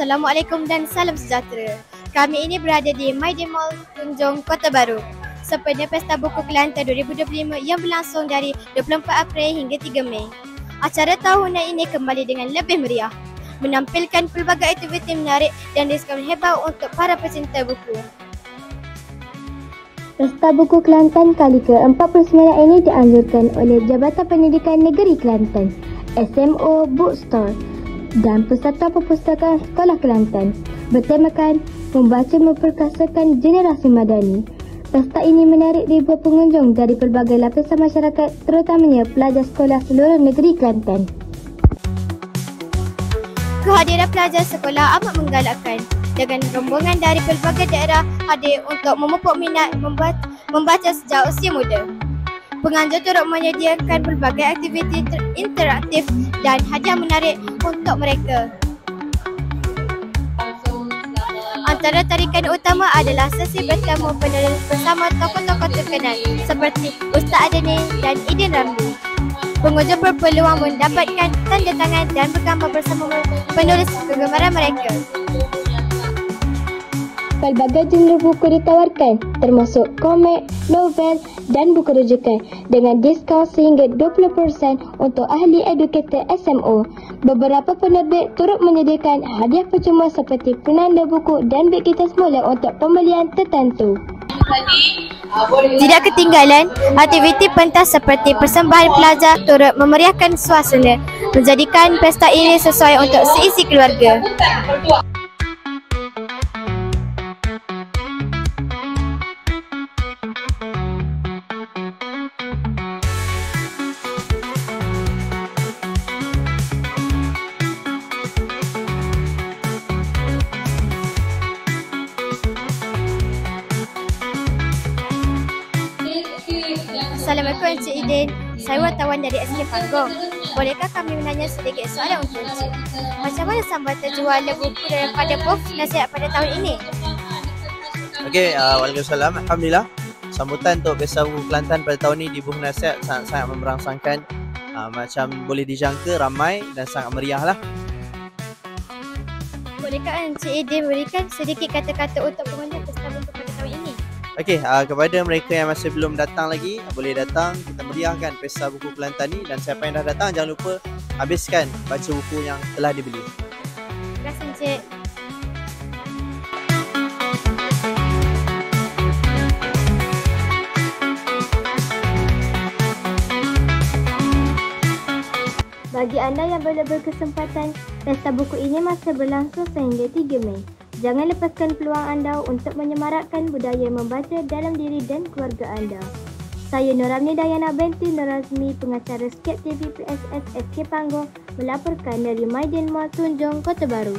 Assalamualaikum dan salam sejahtera. Kami ini berada di Maiden Mall, Tunjung, Kota Baru. Sempena Pesta Buku Kelantan 2025 yang berlangsung dari 24 April hingga 3 Mei. Acara tahunan ini kembali dengan lebih meriah, menampilkan pelbagai aktiviti menarik dan diskaun hebat untuk para pecinta buku. Pesta Buku Kelantan kali ke-49 ini dianjurkan oleh Jabatan Pendidikan Negeri Kelantan, SMO Bookstore dan Persatuan Perpustakaan Sekolah Kelantan bertemakan Membaca Memperkasakan Generasi Madani. Pesta ini menarik ribuan pengunjung dari pelbagai lapisan masyarakat, terutamanya pelajar sekolah seluruh negeri Kelantan. Kehadiran pelajar sekolah amat menggalakkan dengan rombongan dari pelbagai daerah hadir untuk memupuk minat membaca sejak usia muda. Penganjur turut menyediakan pelbagai aktiviti interaktif dan hadiah menarik untuk mereka. Antara tarikan utama adalah sesi bertemu penulis bersama tokoh-tokoh terkenal seperti Ustaz Adani dan Idin Ramli. Pengunjung berpeluang mendapatkan tanda tangan dan bergambar bersama penulis kegemaran mereka. Pelbagai genre buku ditawarkan, termasuk komik, novel dan buku rujukan dengan diskaun sehingga 20% untuk ahli edukator SMO. Beberapa penerbit turut menyediakan hadiah percuma seperti penanda buku dan beg kita semula untuk pembelian tertentu. Tidak ketinggalan, aktiviti pentas seperti persembahan pelajar turut memeriahkan suasana, menjadikan pesta ini sesuai untuk seisi keluarga. Assalamualaikum Encik Idin, saya wartawan dari SK Panggung. Bolehkah kami menanya sedikit soalan untuk Encik? Macam mana sambutan jualan buku daripada booth nasihat pada tahun ini? Okey, waalaikumsalam. Alhamdulillah. Sambutan untuk Pesta Buku Kelantan pada tahun ini di booth nasihat sangat memberangsangkan. Macam boleh dijangka ramai dan sangat meriah lah. Bolehkah Encik Idin berikan sedikit kata-kata untuk pengunjung Pesta Buku pada tahun ini? Okey, kepada mereka yang masih belum datang lagi, boleh datang, kita meriahkan Pesta Buku Kelantan ni, dan siapa yang dah datang jangan lupa habiskan baca buku yang telah dibeli. Terima kasih Encik. Bagi anda yang belum berkesempatan, Pesta Buku ini masih berlangsung sehingga 3 Mei. Jangan lepaskan peluang anda untuk menyemarakkan budaya membaca dalam diri dan keluarga anda. Saya Noramni Dayana binti Nur Azmi, pengacara Skep TV PSS SK Panggung, melaporkan dari Maiden Mall Tunjung, Kota Baru.